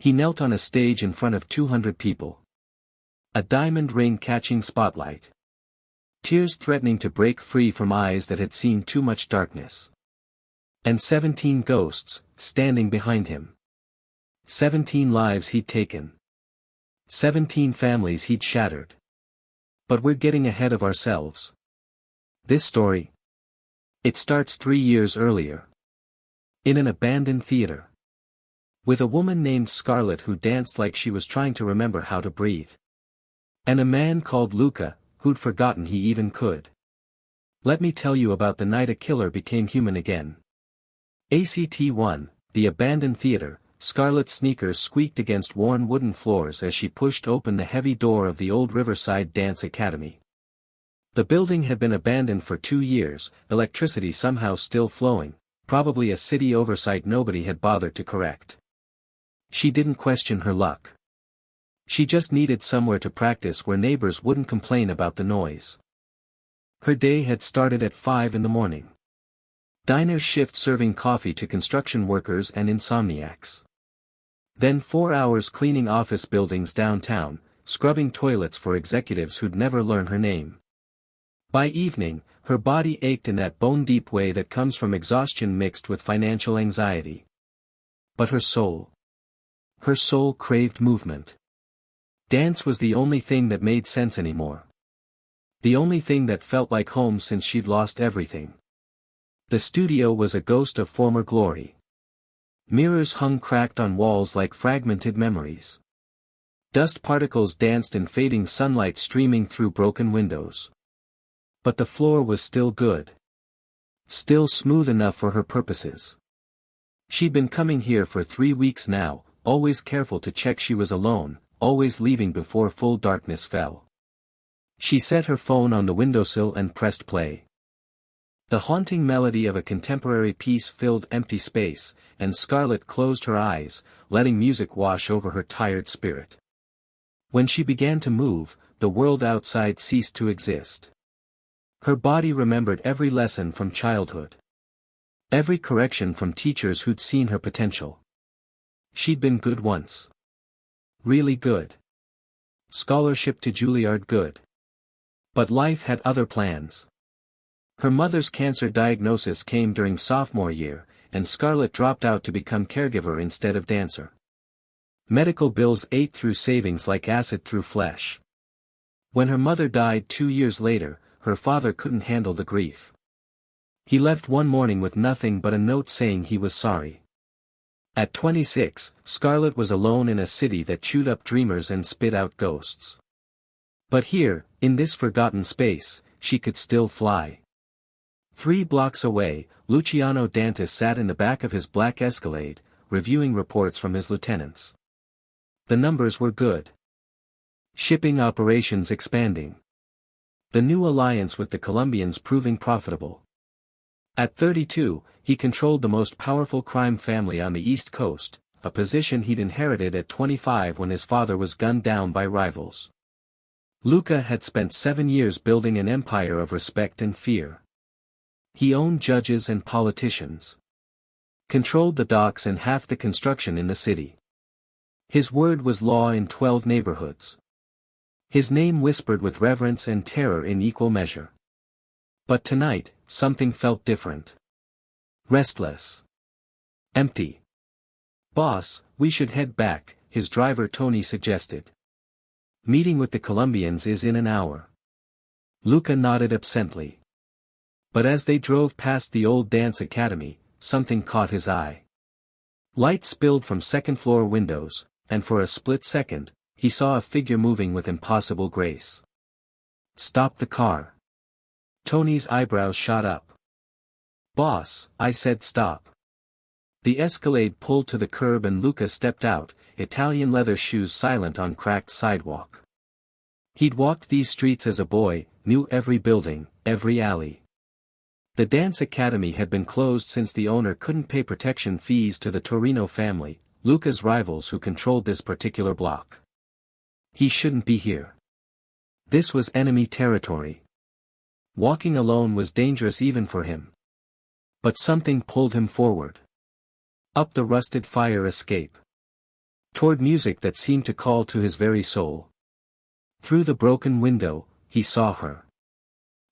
He knelt on a stage in front of 200 people. A diamond ring catching spotlight. Tears threatening to break free from eyes that had seen too much darkness. And 17 ghosts, standing behind him. 17 lives he'd taken. 17 families he'd shattered. But we're getting ahead of ourselves. This story. It starts 3 years earlier. In an abandoned theater. With a woman named Scarlet who danced like she was trying to remember how to breathe. And a man called Luca, who'd forgotten he even could. Let me tell you about the night a killer became human again. Act 1, the abandoned theater. Scarlet's sneakers squeaked against worn wooden floors as she pushed open the heavy door of the old Riverside Dance Academy. The building had been abandoned for 2 years, electricity somehow still flowing, probably a city oversight nobody had bothered to correct. She didn't question her luck. She just needed somewhere to practice where neighbors wouldn't complain about the noise. Her day had started at 5 in the morning. Diners shift serving coffee to construction workers and insomniacs. Then 4 hours cleaning office buildings downtown, scrubbing toilets for executives who'd never learn her name. By evening, her body ached in that bone-deep way that comes from exhaustion mixed with financial anxiety. But her soul craved movement. Dance was the only thing that made sense anymore. The only thing that felt like home since she'd lost everything. The studio was a ghost of former glory. Mirrors hung cracked on walls like fragmented memories. Dust particles danced in fading sunlight streaming through broken windows. But the floor was still good. Still smooth enough for her purposes. She'd been coming here for 3 weeks now, always careful to check she was alone, always leaving before full darkness fell. She set her phone on the windowsill and pressed play. The haunting melody of a contemporary piece filled empty space, and Scarlet closed her eyes, letting music wash over her tired spirit. When she began to move, the world outside ceased to exist. Her body remembered every lesson from childhood. Every correction from teachers who'd seen her potential. She'd been good once. Really good. Scholarship to Juilliard good. But life had other plans. Her mother's cancer diagnosis came during sophomore year, and Scarlet dropped out to become caregiver instead of dancer. Medical bills ate through savings like acid through flesh. When her mother died 2 years later, her father couldn't handle the grief. He left one morning with nothing but a note saying he was sorry. At 26, Scarlet was alone in a city that chewed up dreamers and spit out ghosts. But here, in this forgotten space, she could still fly. 3 blocks away, Luciano Dantis sat in the back of his black Escalade, reviewing reports from his lieutenants. The numbers were good. Shipping operations expanding. The new alliance with the Colombians proving profitable. At 32, he controlled the most powerful crime family on the East Coast, a position he'd inherited at 25 when his father was gunned down by rivals. Luca had spent 7 years building an empire of respect and fear. He owned judges and politicians. Controlled the docks and half the construction in the city. His word was law in 12 neighborhoods. His name whispered with reverence and terror in equal measure. But tonight, something felt different. Restless. Empty. "Boss, we should head back," his driver Tony suggested. "Meeting with the Colombians is in an hour." Luca nodded absently. But as they drove past the old dance academy, something caught his eye. Light spilled from second-floor windows, and for a split second, he saw a figure moving with impossible grace. "Stop the car." Tony's eyebrows shot up. "Boss, I said stop." The Escalade pulled to the curb and Luca stepped out, Italian leather shoes silent on cracked sidewalk. He'd walked these streets as a boy, knew every building, every alley. The dance academy had been closed since the owner couldn't pay protection fees to the Torino family, Luca's rivals who controlled this particular block. He shouldn't be here. This was enemy territory. Walking alone was dangerous even for him. But something pulled him forward. Up the rusted fire escape. Toward music that seemed to call to his very soul. Through the broken window, he saw her.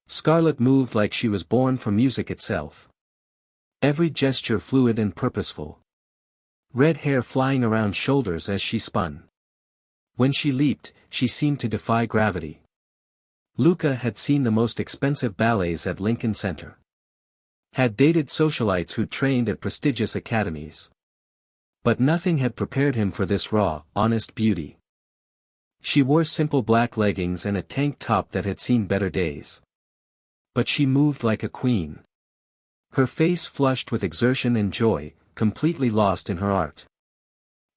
Scarlet moved like she was born for music itself. Every gesture fluid and purposeful. Red hair flying around shoulders as she spun. When she leaped, she seemed to defy gravity. Luca had seen the most expensive ballets at Lincoln Center. Had dated socialites who trained at prestigious academies. But nothing had prepared him for this raw, honest beauty. She wore simple black leggings and a tank top that had seen better days. But she moved like a queen. Her face flushed with exertion and joy, completely lost in her art.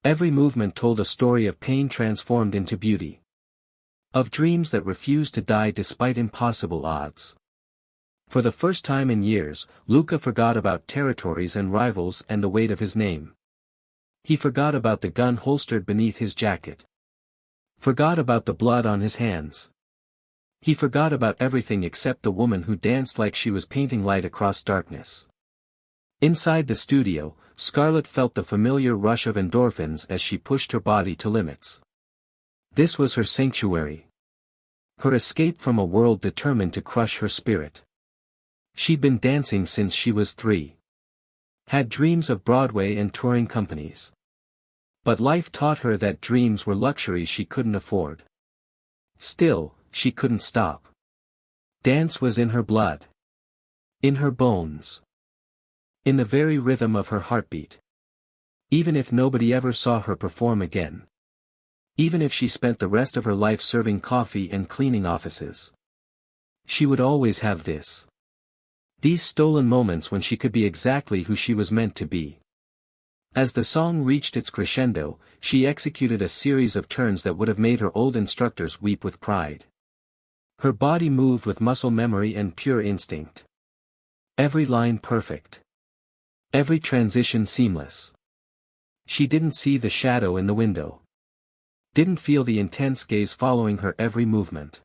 Every movement told a story of pain transformed into beauty. Of dreams that refused to die despite impossible odds. For the first time in years, Luca forgot about territories and rivals and the weight of his name. He forgot about the gun holstered beneath his jacket. Forgot about the blood on his hands. He forgot about everything except the woman who danced like she was painting light across darkness. Inside the studio, Scarlet felt the familiar rush of endorphins as she pushed her body to limits. This was her sanctuary. Her escape from a world determined to crush her spirit. She'd been dancing since she was 3. Had dreams of Broadway and touring companies. But life taught her that dreams were luxuries she couldn't afford. Still, she couldn't stop. Dance was in her blood. In her bones. In the very rhythm of her heartbeat. Even if nobody ever saw her perform again. Even if she spent the rest of her life serving coffee and cleaning offices. She would always have this. These stolen moments when she could be exactly who she was meant to be. As the song reached its crescendo, she executed a series of turns that would have made her old instructors weep with pride. Her body moved with muscle memory and pure instinct. Every line perfect. Every transition seamless. She didn't see the shadow in the window. Didn't feel the intense gaze following her every movement.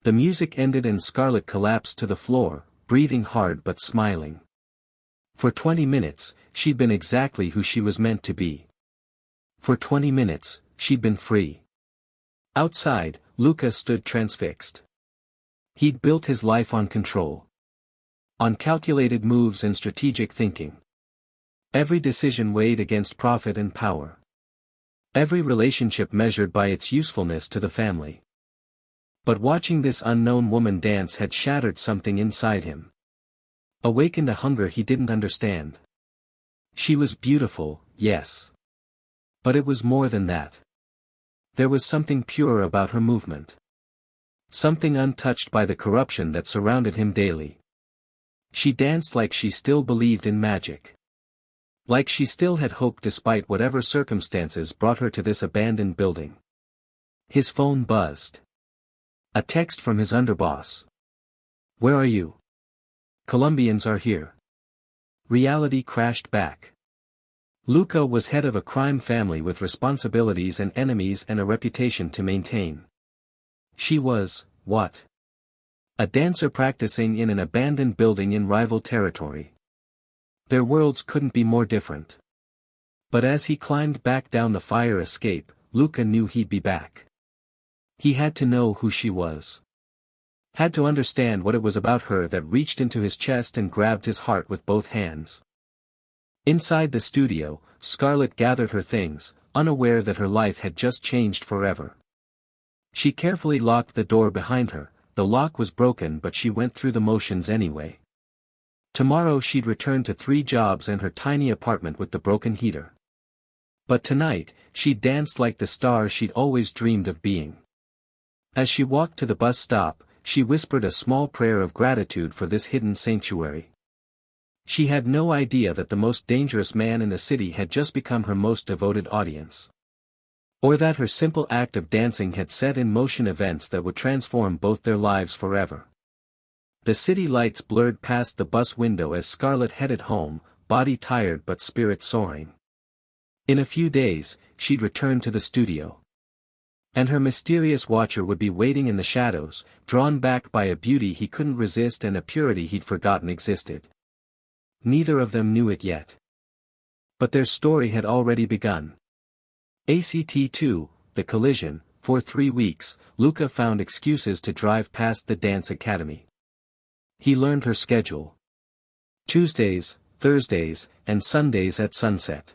The music ended and Scarlet collapsed to the floor, breathing hard but smiling. For 20 minutes, she'd been exactly who she was meant to be. For 20 minutes, she'd been free. Outside, Luca stood transfixed. He'd built his life on control. On calculated moves and strategic thinking. Every decision weighed against profit and power. Every relationship measured by its usefulness to the family. But watching this unknown woman dance had shattered something inside him. Awakened a hunger he didn't understand. She was beautiful, yes. But it was more than that. There was something pure about her movement. Something untouched by the corruption that surrounded him daily. She danced like she still believed in magic. Like she still had hope despite whatever circumstances brought her to this abandoned building. His phone buzzed. A text from his underboss. "Where are you? Colombians are here." Reality crashed back. Luca was head of a crime family with responsibilities and enemies and a reputation to maintain. She was, what? A dancer practicing in an abandoned building in rival territory. Their worlds couldn't be more different. But as he climbed back down the fire escape, Luca knew he'd be back. He had to know who she was. Had to understand what it was about her that reached into his chest and grabbed his heart with both hands. Inside the studio, Scarlet gathered her things, unaware that her life had just changed forever. She carefully locked the door behind her. The lock was broken but she went through the motions anyway. Tomorrow she'd return to 3 jobs and her tiny apartment with the broken heater. But tonight, she'd dance like the star she'd always dreamed of being. As she walked to the bus stop, she whispered a small prayer of gratitude for this hidden sanctuary. She had no idea that the most dangerous man in the city had just become her most devoted audience. Or that her simple act of dancing had set in motion events that would transform both their lives forever. The city lights blurred past the bus window as Scarlet headed home, body tired but spirit soaring. In a few days, she'd return to the studio. And her mysterious watcher would be waiting in the shadows, drawn back by a beauty he couldn't resist and a purity he'd forgotten existed. Neither of them knew it yet. But their story had already begun. ACT 2, The Collision. For 3 weeks, Luca found excuses to drive past the dance academy. He learned her schedule. Tuesdays, Thursdays, and Sundays at sunset.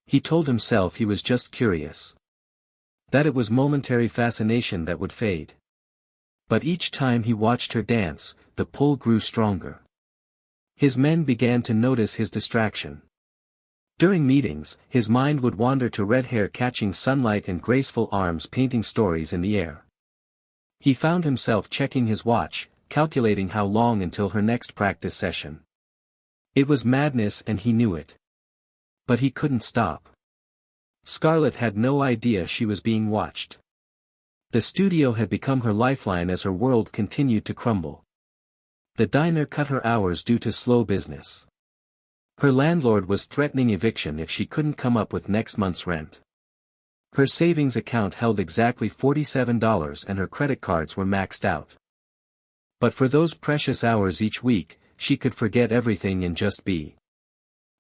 He told himself he was just curious. That it was momentary fascination that would fade. But each time he watched her dance, the pull grew stronger. His men began to notice his distraction. During meetings, his mind would wander to red hair catching sunlight and graceful arms painting stories in the air. He found himself checking his watch, calculating how long until her next practice session. It was madness and he knew it. But he couldn't stop. Scarlet had no idea she was being watched. The studio had become her lifeline as her world continued to crumble. The diner cut her hours due to slow business. Her landlord was threatening eviction if she couldn't come up with next month's rent. Her savings account held exactly $47 and her credit cards were maxed out. But for those precious hours each week, she could forget everything and just be.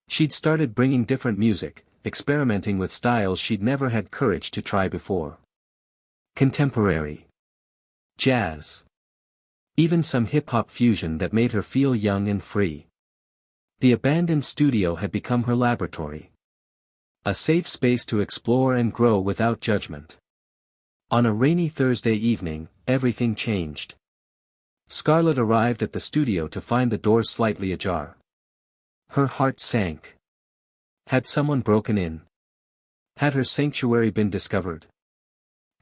She'd started bringing different music, experimenting with styles she'd never had courage to try before. Contemporary. Jazz. Even some hip-hop fusion that made her feel young and free. The abandoned studio had become her laboratory. A safe space to explore and grow without judgment. On a rainy Thursday evening, everything changed. Scarlet arrived at the studio to find the door slightly ajar. Her heart sank. Had someone broken in? Had her sanctuary been discovered?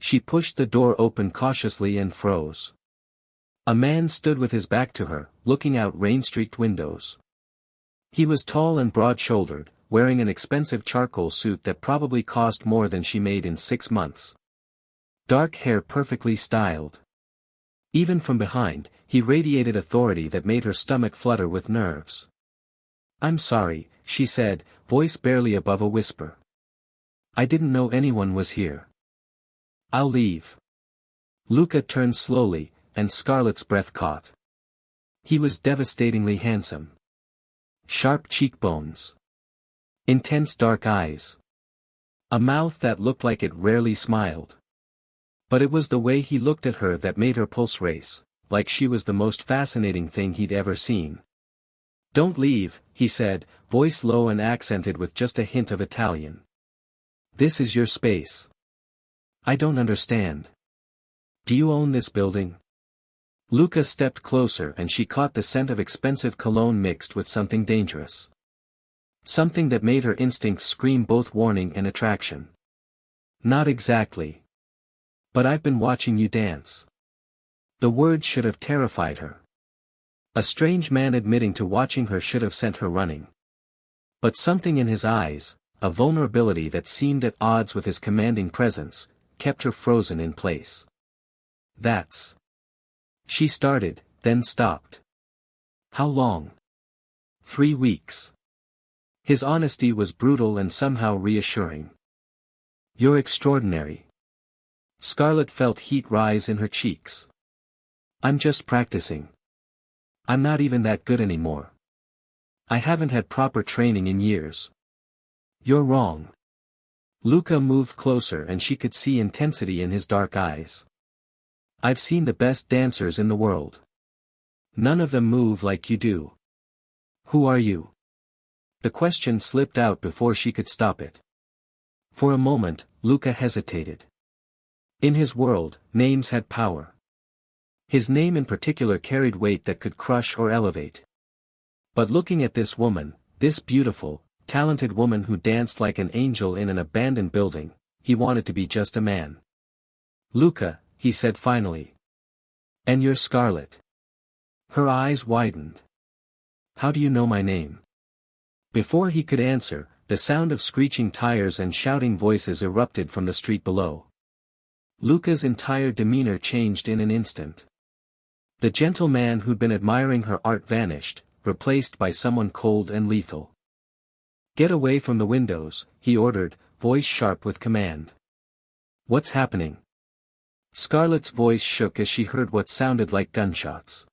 She pushed the door open cautiously and froze. A man stood with his back to her, looking out rain-streaked windows. He was tall and broad-shouldered, wearing an expensive charcoal suit that probably cost more than she made in 6 months. Dark hair perfectly styled. Even from behind, he radiated authority that made her stomach flutter with nerves. "I'm sorry," she said, voice barely above a whisper. "I didn't know anyone was here. I'll leave." Luca turned slowly, and Scarlet's breath caught. He was devastatingly handsome. Sharp cheekbones. Intense dark eyes. A mouth that looked like it rarely smiled. But it was the way he looked at her that made her pulse race, like she was the most fascinating thing he'd ever seen. "Don't leave," he said, voice low and accented with just a hint of Italian. "This is your space." "I don't understand. Do you own this building?" Luca stepped closer and she caught the scent of expensive cologne mixed with something dangerous. Something that made her instincts scream both warning and attraction. "Not exactly. But I've been watching you dance." The words should have terrified her. A strange man admitting to watching her should have sent her running. But something in his eyes, a vulnerability that seemed at odds with his commanding presence, kept her frozen in place. "That's..." She started, then stopped. "How long?" 3 weeks. His honesty was brutal and somehow reassuring. "You're extraordinary." Scarlet felt heat rise in her cheeks. "I'm just practicing. I'm not even that good anymore. I haven't had proper training in years." "You're wrong." Luca moved closer and she could see intensity in his dark eyes. "I've seen the best dancers in the world. None of them move like you do." "Who are you?" The question slipped out before she could stop it. For a moment, Luca hesitated. In his world, names had power. His name in particular carried weight that could crush or elevate. But looking at this woman, this beautiful, talented woman who danced like an angel in an abandoned building, he wanted to be just a man. "Luca," he said finally. "And you're Scarlet." Her eyes widened. "How do you know my name?" Before he could answer, the sound of screeching tires and shouting voices erupted from the street below. Luca's entire demeanor changed in an instant. The gentle man who'd been admiring her art vanished, replaced by someone cold and lethal. "Get away from the windows," he ordered, voice sharp with command. "What's happening?" Scarlet's voice shook as she heard what sounded like gunshots.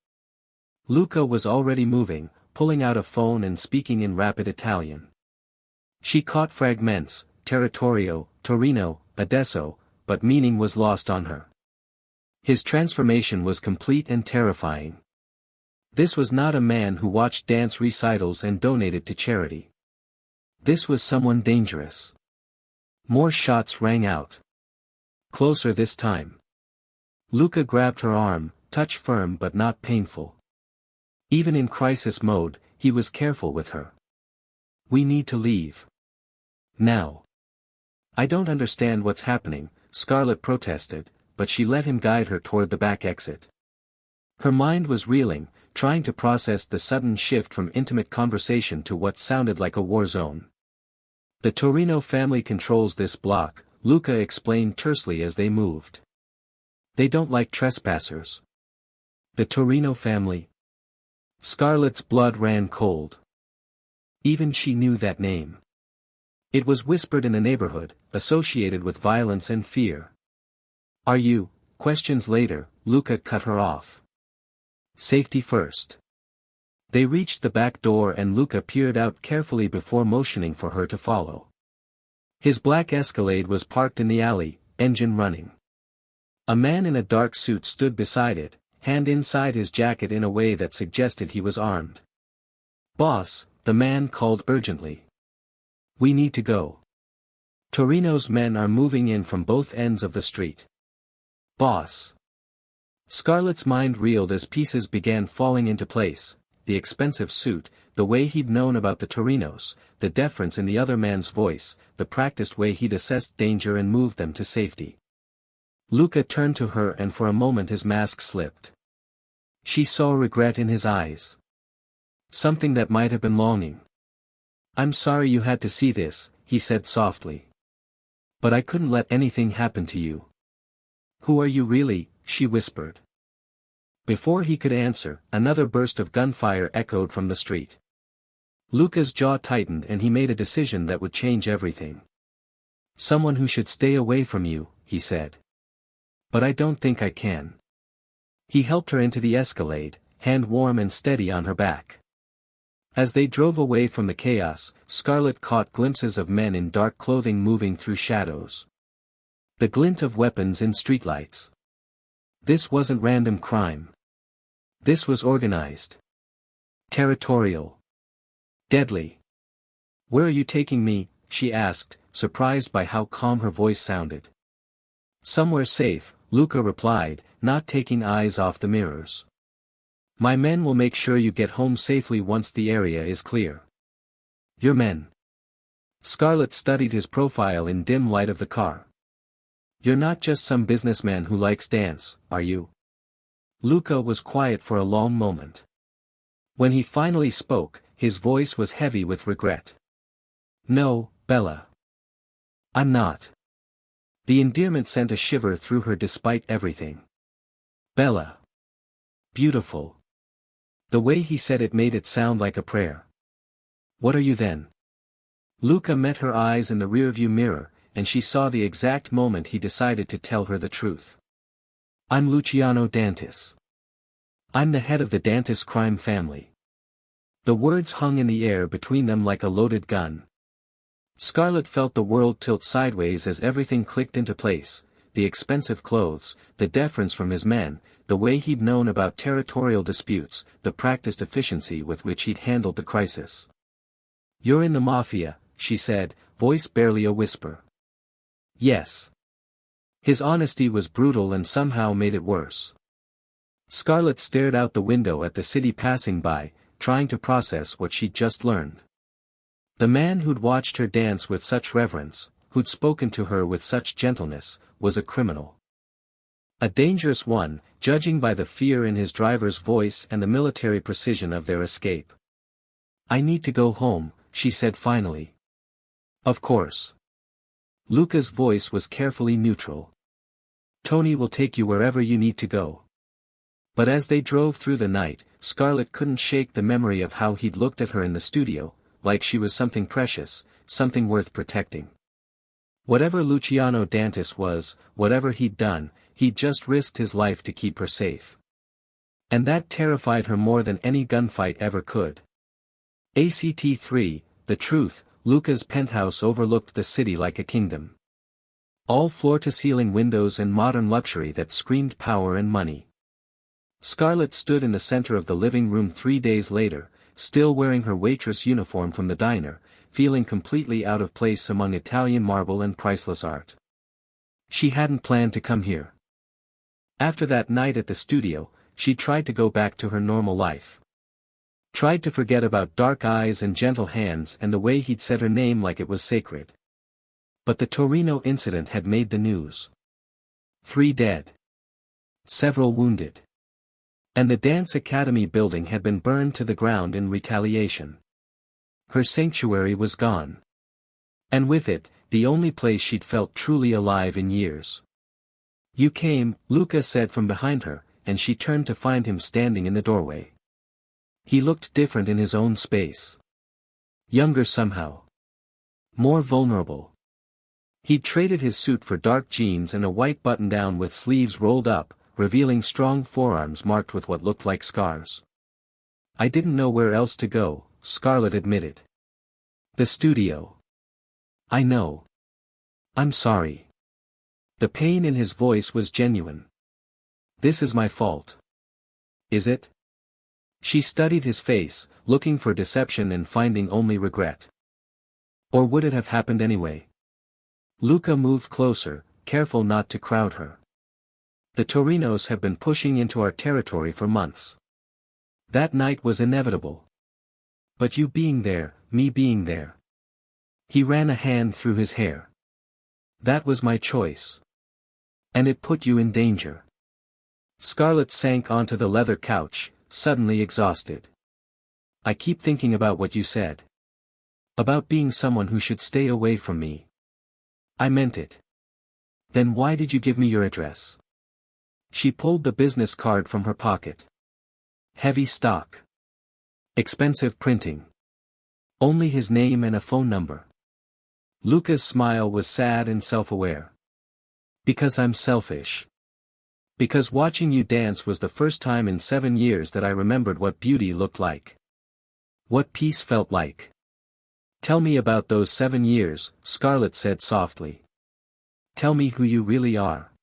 Luca was already moving, pulling out a phone and speaking in rapid Italian. She caught fragments, territorio, Torino, adesso, but meaning was lost on her. His transformation was complete and terrifying. This was not a man who watched dance recitals and donated to charity. This was someone dangerous. More shots rang out. Closer this time. Luca grabbed her arm, touch firm but not painful. Even in crisis mode, he was careful with her. We need to leave. Now. I don't understand what's happening, Scarlet protested, but she let him guide her toward the back exit. Her mind was reeling, trying to process the sudden shift from intimate conversation to what sounded like a war zone. The Torino family controls this block, Luca explained tersely as they moved. They don't like trespassers. The Torino family? Scarlet's blood ran cold. Even she knew that name. It was whispered in a neighborhood, associated with violence and fear. Are you? Questions later, Luca cut her off. Safety first. They reached the back door and Luca peered out carefully before motioning for her to follow. His black Escalade was parked in the alley, engine running. A man in a dark suit stood beside it, hand inside his jacket in a way that suggested he was armed. Boss, the man called urgently. We need to go. Torino's men are moving in from both ends of the street. Boss. Scarlet's mind reeled as pieces began falling into place, the expensive suit, the way he'd known about the Torinos, the deference in the other man's voice, the practiced way he'd assessed danger and moved them to safety. Luca turned to her and for a moment his mask slipped. She saw regret in his eyes. Something that might have been longing. I'm sorry you had to see this, he said softly. But I couldn't let anything happen to you. Who are you really? She whispered. Before he could answer, another burst of gunfire echoed from the street. Luca's jaw tightened and he made a decision that would change everything. Someone who should stay away from you, he said. But I don't think I can. He helped her into the Escalade, hand warm and steady on her back. As they drove away from the chaos, Scarlet caught glimpses of men in dark clothing moving through shadows. The glint of weapons in streetlights. This wasn't random crime. This was organized. Territorial. Deadly. Where are you taking me? She asked, surprised by how calm her voice sounded. Somewhere safe, Luca replied, not taking eyes off the mirrors. My men will make sure you get home safely once the area is clear. Your men. Scarlet studied his profile in dim light of the car. You're not just some businessman who likes dance, are you? Luca was quiet for a long moment. When he finally spoke, his voice was heavy with regret. No, Bella. I'm not. The endearment sent a shiver through her despite everything. Bella. Beautiful. The way he said it made it sound like a prayer. What are you then? Luca met her eyes in the rearview mirror, and she saw the exact moment he decided to tell her the truth. I'm Luciano Dantis. I'm the head of the Dantis crime family. The words hung in the air between them like a loaded gun. Scarlet felt the world tilt sideways as everything clicked into place, the expensive clothes, the deference from his men, the way he'd known about territorial disputes, the practiced efficiency with which he'd handled the crisis. You're in the Mafia, she said, voice barely a whisper. Yes. His honesty was brutal and somehow made it worse. Scarlet stared out the window at the city passing by, trying to process what she'd just learned. The man who'd watched her dance with such reverence, who'd spoken to her with such gentleness, was a criminal. A dangerous one, judging by the fear in his driver's voice and the military precision of their escape. I need to go home, she said finally. Of course. Luca's voice was carefully neutral. Tony will take you wherever you need to go. But as they drove through the night, Scarlet couldn't shake the memory of how he'd looked at her in the studio, like she was something precious, something worth protecting. Whatever Luciano Dantis was, whatever he'd done, he'd just risked his life to keep her safe. And that terrified her more than any gunfight ever could. ACT3, the truth, Luca's penthouse overlooked the city like a kingdom. All floor-to-ceiling windows and modern luxury that screamed power and money. Scarlet stood in the center of the living room 3 days later, still wearing her waitress uniform from the diner, feeling completely out of place among Italian marble and priceless art. She hadn't planned to come here. After that night at the studio, she tried to go back to her normal life. Tried to forget about dark eyes and gentle hands and the way he'd said her name like it was sacred. But the Torino incident had made the news. 3 dead. Several wounded. And the dance academy building had been burned to the ground in retaliation. Her sanctuary was gone. And with it, the only place she'd felt truly alive in years. "You came," Luca said from behind her, and she turned to find him standing in the doorway. He looked different in his own space. Younger somehow. More vulnerable. He'd traded his suit for dark jeans and a white button-down with sleeves rolled up, revealing strong forearms marked with what looked like scars. "I didn't know where else to go," Scarlet admitted. "The studio." "I know. I'm sorry." The pain in his voice was genuine. "This is my fault." "Is it?" She studied his face, looking for deception and finding only regret. Or would it have happened anyway? Luca moved closer, careful not to crowd her. "The Torinos have been pushing into our territory for months. That night was inevitable. But you being there, me being there." He ran a hand through his hair. "That was my choice. And it put you in danger." Scarlet sank onto the leather couch, suddenly exhausted. "I keep thinking about what you said. About being someone who should stay away from me. I meant it. Then why did you give me your address?" She pulled the business card from her pocket. Heavy stock. Expensive printing. Only his name and a phone number. Luca's smile was sad and self-aware. "Because I'm selfish. Because watching you dance was the first time in 7 years that I remembered what beauty looked like. What peace felt like." "Tell me about those 7 years," Scarlet said softly. "Tell me who you really are."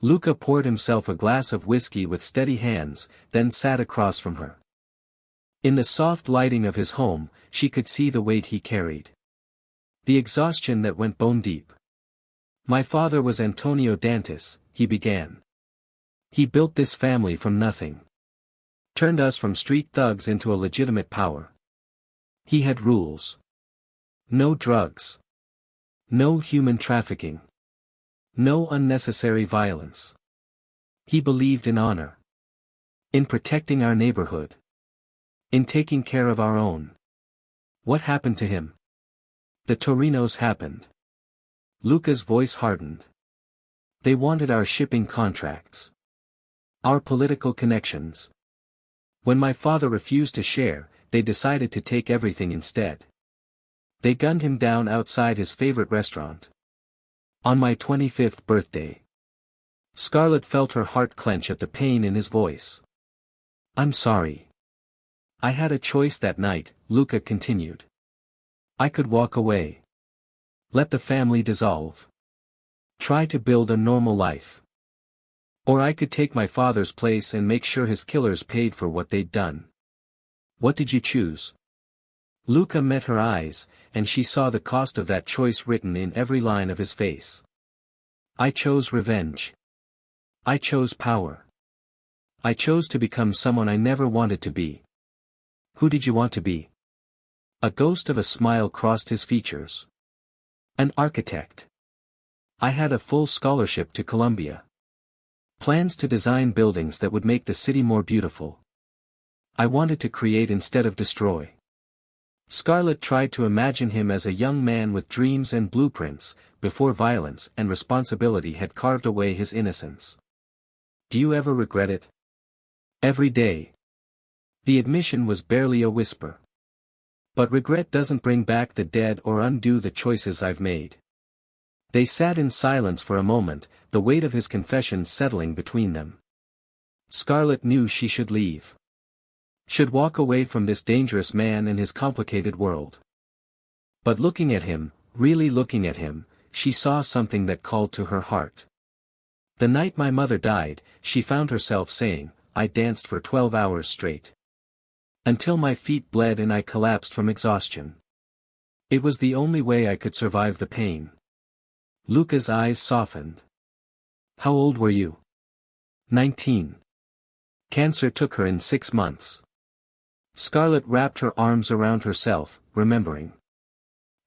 Luca poured himself a glass of whiskey with steady hands, then sat across from her. In the soft lighting of his home, she could see the weight he carried. The exhaustion that went bone deep. "My father was Antonio Dantis," he began. "He built this family from nothing. Turned us from street thugs into a legitimate power. He had rules. No drugs. No human trafficking. No unnecessary violence. He believed in honor. In protecting our neighborhood. In taking care of our own. What happened to him?" "The Torinos happened." Luca's voice hardened. "They wanted our shipping contracts. Our political connections. When my father refused to share, they decided to take everything instead. They gunned him down outside his favorite restaurant. On my 25th birthday." Scarlet felt her heart clench at the pain in his voice. "I'm sorry. I had a choice that night," Luca continued. "I could walk away. Let the family dissolve. Try to build a normal life. Or I could take my father's place and make sure his killers paid for what they'd done. What did you choose?" Luca met her eyes, and she saw the cost of that choice written in every line of his face. "I chose revenge. I chose power. I chose to become someone I never wanted to be." "Who did you want to be?" A ghost of a smile crossed his features. "An architect. I had a full scholarship to Columbia. Plans to design buildings that would make the city more beautiful. I wanted to create instead of destroy." Scarlet tried to imagine him as a young man with dreams and blueprints, before violence and responsibility had carved away his innocence. "Do you ever regret it?" "Every day." The admission was barely a whisper. "But regret doesn't bring back the dead or undo the choices I've made." They sat in silence for a moment, the weight of his confession settling between them. Scarlet knew she should leave. Should walk away from this dangerous man and his complicated world. But looking at him, really looking at him, she saw something that called to her heart. The night my mother died, she found herself saying, I danced for 12 hours straight. Until my feet bled and I collapsed from exhaustion. It was the only way I could survive the pain. Luca's eyes softened. How old were you? 19. Cancer took her in 6 months. Scarlet wrapped her arms around herself, remembering.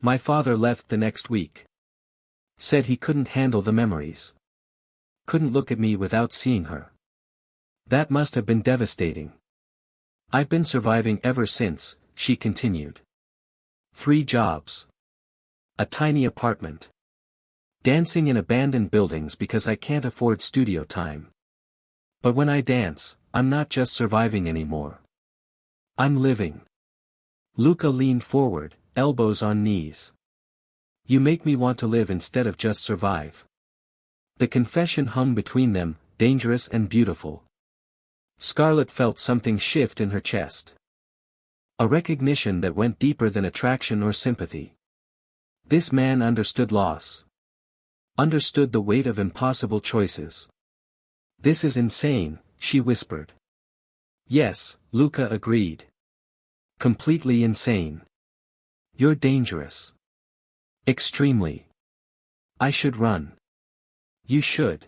My father left the next week. Said he couldn't handle the memories. Couldn't look at me without seeing her. That must have been devastating. I've been surviving ever since, she continued. 3 jobs. A tiny apartment. Dancing in abandoned buildings because I can't afford studio time. But when I dance, I'm not just surviving anymore. I'm living. Luca leaned forward, elbows on knees. You make me want to live instead of just survive. The confession hung between them, dangerous and beautiful. Scarlet felt something shift in her chest. A recognition that went deeper than attraction or sympathy. This man understood loss. Understood the weight of impossible choices. This is insane, she whispered. Yes, Luca agreed. Completely insane. You're dangerous. Extremely. I should run. You should.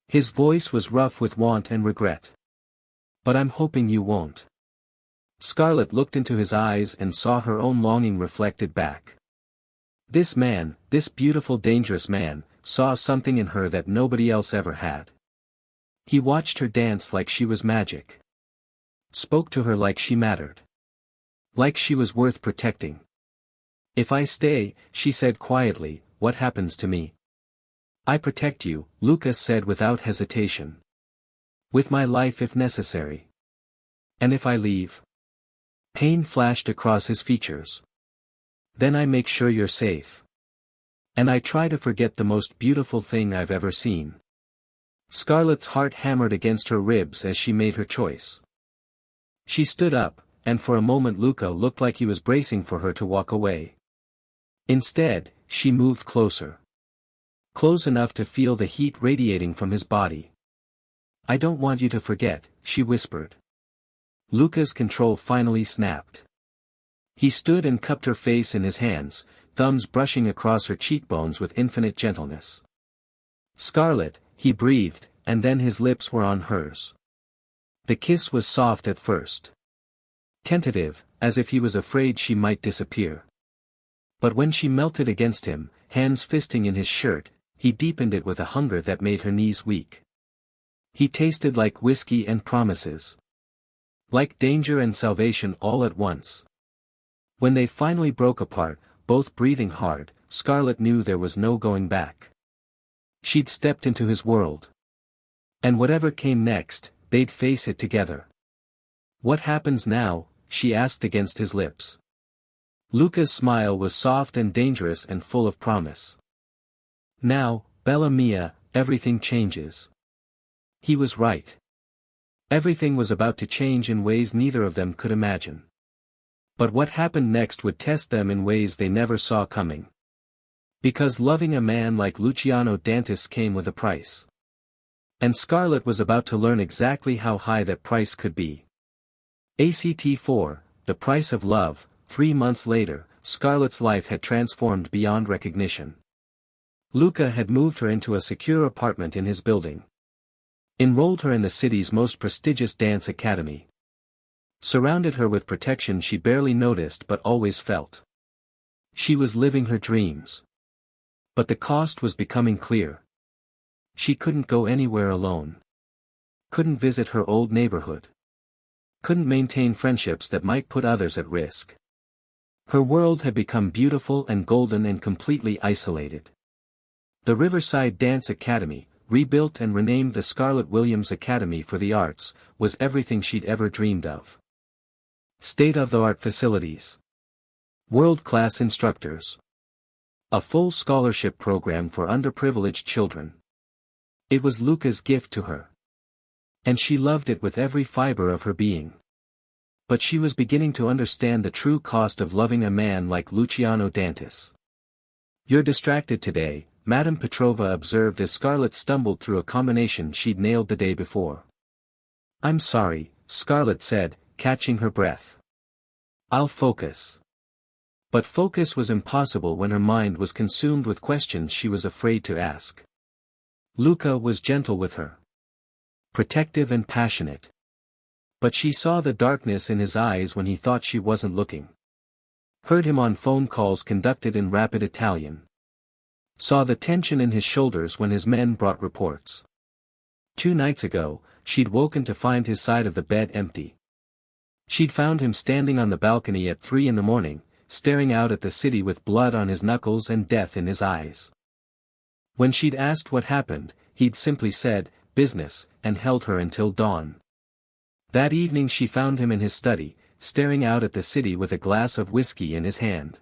His voice was rough with want and regret. But I'm hoping you won't. Scarlet looked into his eyes and saw her own longing reflected back. This man, this beautiful dangerous man, saw something in her that nobody else ever had. He watched her dance like she was magic. Spoke to her like she mattered. Like she was worth protecting. If I stay, she said quietly, what happens to me? I protect you, Luca said without hesitation. With my life if necessary. And if I leave? Pain flashed across his features. Then I make sure you're safe. And I try to forget the most beautiful thing I've ever seen. Scarlet's heart hammered against her ribs as she made her choice. She stood up, and for a moment Luca looked like he was bracing for her to walk away. Instead, she moved closer. Close enough to feel the heat radiating from his body. I don't want you to forget, she whispered. Luca's control finally snapped. He stood and cupped her face in his hands, thumbs brushing across her cheekbones with infinite gentleness. Scarlet, he breathed, and then his lips were on hers. The kiss was soft at first. Tentative, as if he was afraid she might disappear. But when she melted against him, hands fisting in his shirt, he deepened it with a hunger that made her knees weak. He tasted like whiskey and promises. Like danger and salvation all at once. When they finally broke apart, both breathing hard, Scarlet knew there was no going back. She'd stepped into his world. And whatever came next, they'd face it together. What happens now? She asked against his lips. Luca's smile was soft and dangerous and full of promise. Now, Bella Mia, everything changes. He was right. Everything was about to change in ways neither of them could imagine. But what happened next would test them in ways they never saw coming. Because loving a man like Luciano Dantis came with a price. And Scarlet was about to learn exactly how high that price could be. ACT 4, The Price of Love. 3 months later, Scarlet's life had transformed beyond recognition. Luca had moved her into a secure apartment in his building. Enrolled her in the city's most prestigious dance academy. Surrounded her with protection she barely noticed but always felt. She was living her dreams. But the cost was becoming clear. She couldn't go anywhere alone. Couldn't visit her old neighborhood. Couldn't maintain friendships that might put others at risk. Her world had become beautiful and golden and completely isolated. The Riverside Dance Academy, rebuilt and renamed the Scarlett Williams Academy for the Arts, was everything she'd ever dreamed of. State-of-the-art facilities. World-class instructors. A full scholarship program for underprivileged children. It was Luca's gift to her. And she loved it with every fiber of her being. But she was beginning to understand the true cost of loving a man like Luciano Dantis. "You're distracted today," Madame Petrova observed as Scarlet stumbled through a combination she'd nailed the day before. "I'm sorry," Scarlet said, catching her breath. "I'll focus." But focus was impossible when her mind was consumed with questions she was afraid to ask. Luca was gentle with her, protective and passionate. But she saw the darkness in his eyes when he thought she wasn't looking. Heard him on phone calls conducted in rapid Italian. Saw the tension in his shoulders when his men brought reports. 2 nights ago, she'd woken to find his side of the bed empty. She'd found him standing on the balcony at 3 in the morning, staring out at the city with blood on his knuckles and death in his eyes. When she'd asked what happened, he'd simply said, "Business," and held her until dawn. That evening she found him in his study, staring out at the city with a glass of whiskey in his hand.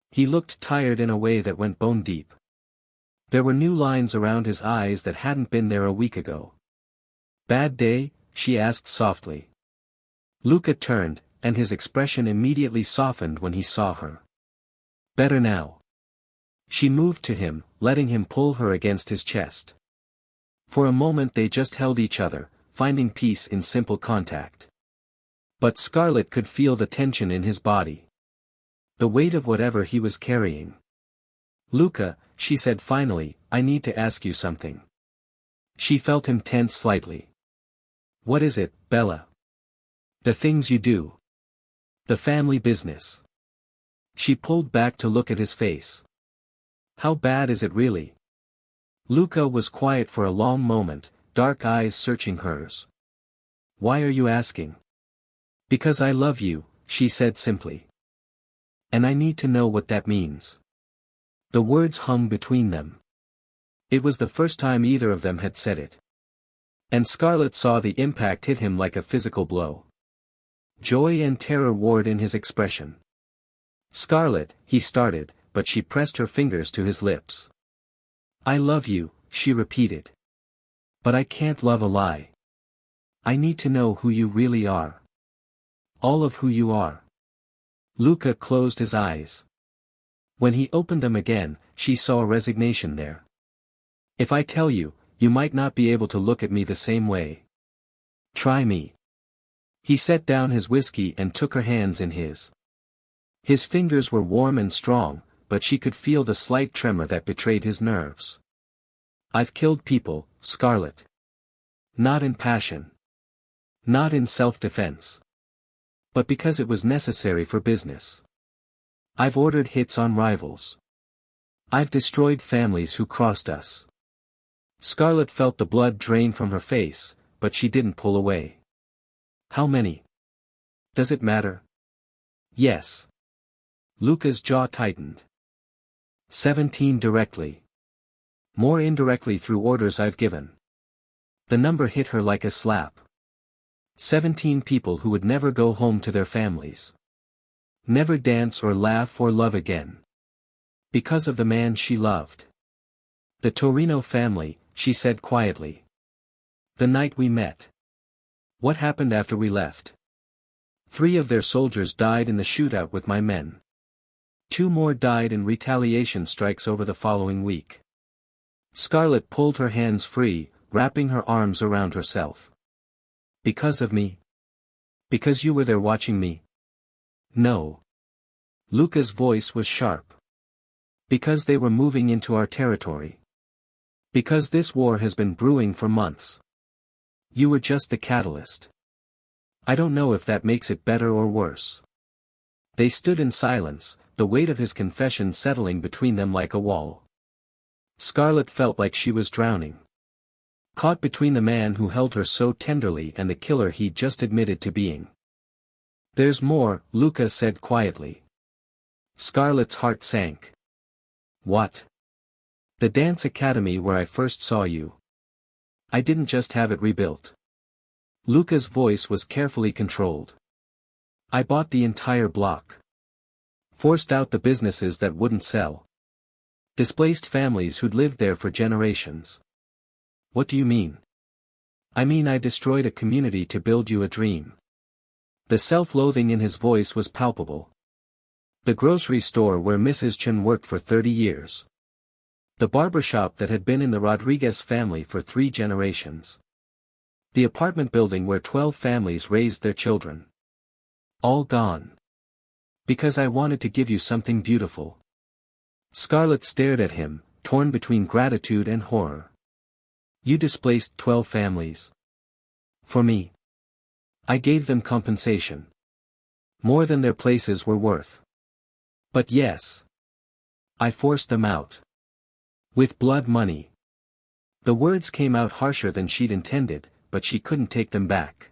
He looked tired in a way that went bone deep. There were new lines around his eyes that hadn't been there a week ago. "Bad day?" she asked softly. Luca turned, and his expression immediately softened when he saw her. "Better now." She moved to him, letting him pull her against his chest. For a moment they just held each other, finding peace in simple contact. But Scarlet could feel the tension in his body. The weight of whatever he was carrying. "Luca," she said finally, "I need to ask you something." She felt him tense slightly. "What is it, Bella?" "The things you do. The family business." She pulled back to look at his face. "How bad is it really?" Luca was quiet for a long moment, dark eyes searching hers. "Why are you asking?" "Because I love you," she said simply. "And I need to know what that means." The words hung between them. It was the first time either of them had said it. And Scarlet saw the impact hit him like a physical blow. Joy and terror warred in his expression. "Scarlet," he started, but she pressed her fingers to his lips. "I love you," she repeated. "But I can't love a lie. I need to know who you really are. All of who you are." Luca closed his eyes. When he opened them again, she saw resignation there. "If I tell you, you might not be able to look at me the same way. Try me." He set down his whiskey and took her hands in his. His fingers were warm and strong, but she could feel the slight tremor that betrayed his nerves. "I've killed people, Scarlet. Not in passion. Not in self-defense. But because it was necessary for business. I've ordered hits on rivals. I've destroyed families who crossed us." Scarlet felt the blood drain from her face, but she didn't pull away. "How many? Does it matter?" "Yes." Luca's jaw tightened. 17 directly. More indirectly through orders I've given. The number hit her like a slap. 17 people who would never go home to their families. Never dance or laugh or love again. Because of the man she loved. "The Torino family," she said quietly. "The night we met. What happened after we left? 3 of their soldiers died in the shootout with my men. 2 more died in retaliation strikes over the following week." Scarlet pulled her hands free, wrapping her arms around herself. "Because of me? Because you were there watching me?" "No." Luca's voice was sharp. "Because they were moving into our territory. Because this war has been brewing for months. You were just the catalyst. I don't know if that makes it better or worse." They stood in silence, the weight of his confession settling between them like a wall. Scarlet felt like she was drowning. Caught between the man who held her so tenderly and the killer he'd just admitted to being. "There's more," Luca said quietly. Scarlet's heart sank. "What?" "The dance academy where I first saw you. I didn't just have it rebuilt." Luca's voice was carefully controlled. "I bought the entire block. Forced out the businesses that wouldn't sell. Displaced families who'd lived there for generations." "What do you mean?" "I mean I destroyed a community to build you a dream. The self-loathing in his voice was palpable. The grocery store where Mrs. Chen worked for 30 years. The barbershop that had been in the Rodriguez family for 3 generations. The apartment building where 12 families raised their children. All gone. Because I wanted to give you something beautiful. Scarlet stared at him, torn between gratitude and horror. You displaced 12 families. For me. I gave them compensation. More than their places were worth. But yes. I forced them out. With blood money. The words came out harsher than she'd intended, but she couldn't take them back.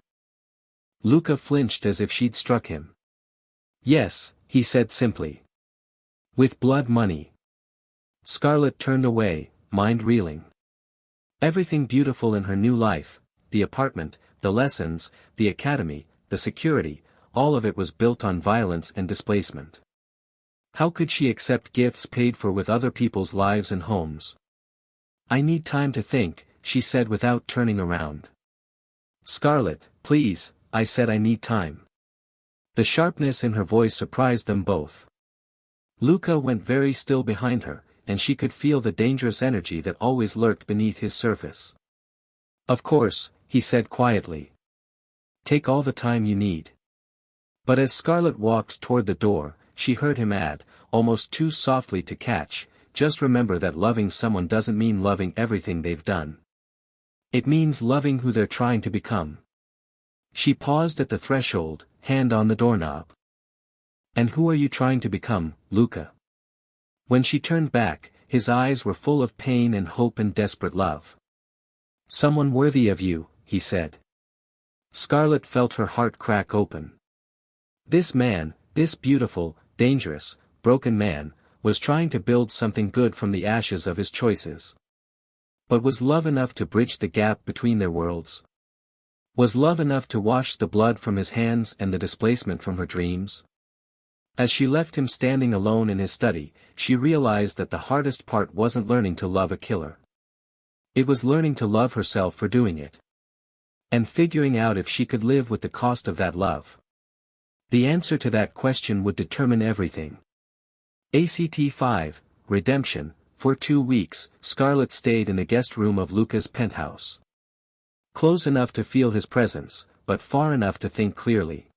Luca flinched as if she'd struck him. Yes, he said simply. With blood money. Scarlet turned away, mind reeling. Everything beautiful in her new life, the apartment, the lessons, the academy, the security, all of it was built on violence and displacement. How could she accept gifts paid for with other people's lives and homes? I need time to think, she said without turning around. Scarlet, please, I said I need time. The sharpness in her voice surprised them both. Luca went very still behind her, and she could feel the dangerous energy that always lurked beneath his surface. Of course, he said quietly. Take all the time you need. But as Scarlet walked toward the door, she heard him add, almost too softly to catch, just remember that loving someone doesn't mean loving everything they've done. It means loving who they're trying to become. She paused at the threshold, hand on the doorknob. And who are you trying to become, Luca? When she turned back, his eyes were full of pain and hope and desperate love. Someone worthy of you, he said. Scarlet felt her heart crack open. This man, this beautiful, dangerous, broken man, was trying to build something good from the ashes of his choices. But was love enough to bridge the gap between their worlds? Was love enough to wash the blood from his hands and the displacement from her dreams? As she left him standing alone in his study, she realized that the hardest part wasn't learning to love a killer. It was learning to love herself for doing it. And figuring out if she could live with the cost of that love. The answer to that question would determine everything. ACT 5, Redemption. For 2 weeks, Scarlet stayed in the guest room of Luca's penthouse. Close enough to feel his presence, but far enough to think clearly.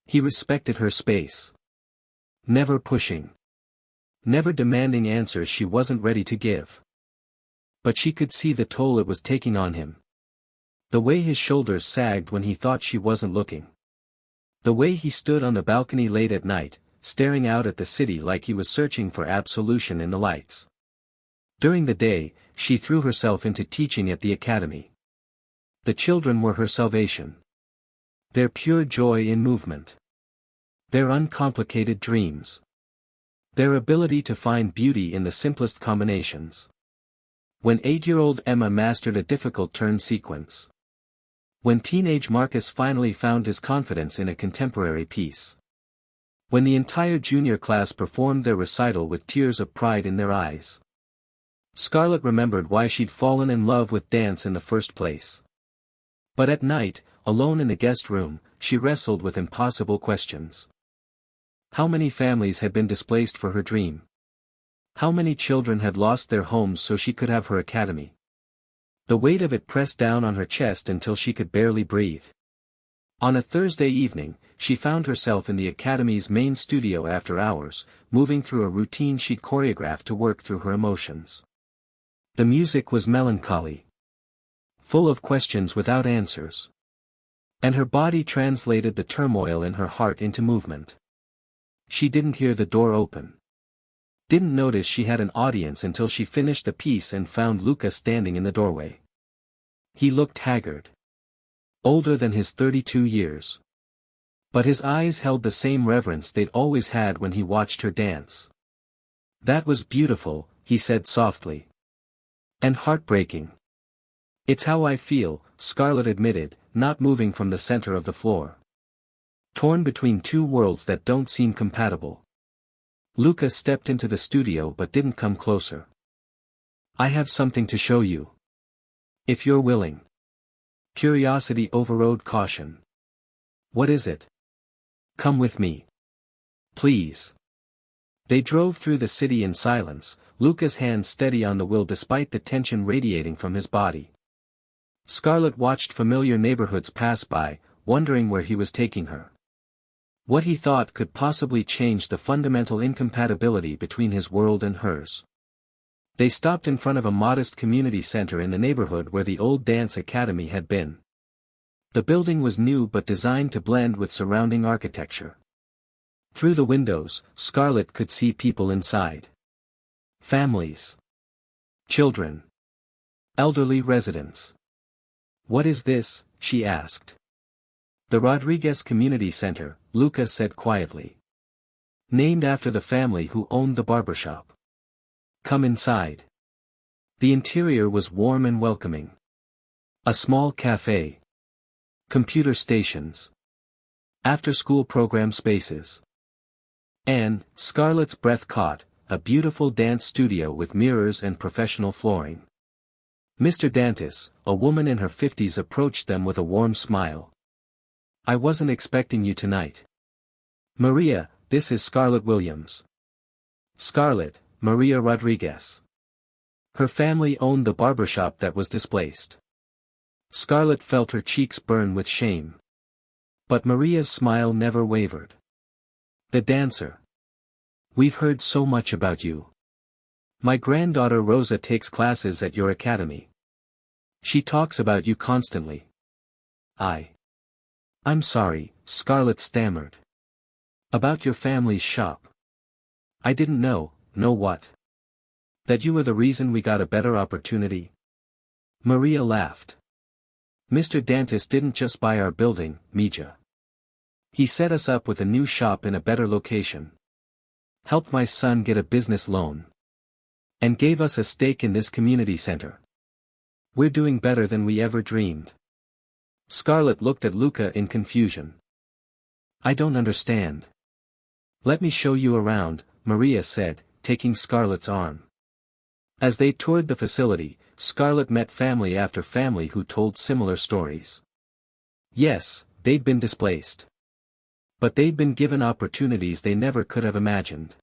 He respected her space. Never pushing. Never demanding answers she wasn't ready to give. But she could see the toll it was taking on him. The way his shoulders sagged when he thought she wasn't looking. The way he stood on the balcony late at night, staring out at the city like he was searching for absolution in the lights. During the day, she threw herself into teaching at the academy. The children were her salvation. Their pure joy in movement. Their uncomplicated dreams. Their ability to find beauty in the simplest combinations. When 8-year-old Emma mastered a difficult turn sequence. When teenage Marcus finally found his confidence in a contemporary piece. When the entire junior class performed their recital with tears of pride in their eyes. Scarlet remembered why she'd fallen in love with dance in the first place. But at night, alone in the guest room, she wrestled with impossible questions. How many families had been displaced for her dream? How many children had lost their homes so she could have her academy? The weight of it pressed down on her chest until she could barely breathe. On a Thursday evening, she found herself in the academy's main studio after hours, moving through a routine she'd choreographed to work through her emotions. The music was melancholy. Full of questions without answers. And her body translated the turmoil in her heart into movement. She didn't hear the door open. Didn't notice she had an audience until she finished the piece and found Luca standing in the doorway. He looked haggard. Older than his 32 years. But his eyes held the same reverence they'd always had when he watched her dance. That was beautiful, he said softly. And heartbreaking. It's how I feel, Scarlet admitted, not moving from the center of the floor. Torn between two worlds that don't seem compatible. Luca stepped into the studio but didn't come closer. I have something to show you. If you're willing. Curiosity overrode caution. What is it? Come with me. Please. They drove through the city in silence, Luca's hands steady on the wheel despite the tension radiating from his body. Scarlet watched familiar neighborhoods pass by, wondering where he was taking her. What he thought could possibly change the fundamental incompatibility between his world and hers. They stopped in front of a modest community center in the neighborhood where the old dance academy had been. The building was new but designed to blend with surrounding architecture. Through the windows, Scarlet could see people inside. Families. Children. Elderly residents. "What is this?" she asked. "The Rodriguez Community Center," Luca said quietly. "Named after the family who owned the barbershop. Come inside." The interior was warm and welcoming. A small cafe. Computer stations. After-school program spaces. And, Scarlet's breath caught, a beautiful dance studio with mirrors and professional flooring. Mr. Dantis, a woman in her 50s, approached them with a warm smile. "I wasn't expecting you tonight. Maria, this is Scarlet Williams." Scarlet, Maria Rodriguez. Her family owned the barbershop that was displaced. Scarlet felt her cheeks burn with shame. But Maria's smile never wavered. "The dancer. We've heard so much about you. My granddaughter Rosa takes classes at your academy. She talks about you constantly." I'm sorry," Scarlet stammered. "About your family's shop. I didn't know what? That you were the reason we got a better opportunity?" Maria laughed. "Mr. Dantis didn't just buy our building, Mija. He set us up with a new shop in a better location. Helped my son get a business loan. And gave us a stake in this community center. We're doing better than we ever dreamed." Scarlet looked at Luca in confusion. "I don't understand." "Let me show you around," Maria said, taking Scarlet's arm. As they toured the facility, Scarlet met family after family who told similar stories. Yes, they'd been displaced. But they'd been given opportunities they never could have imagined.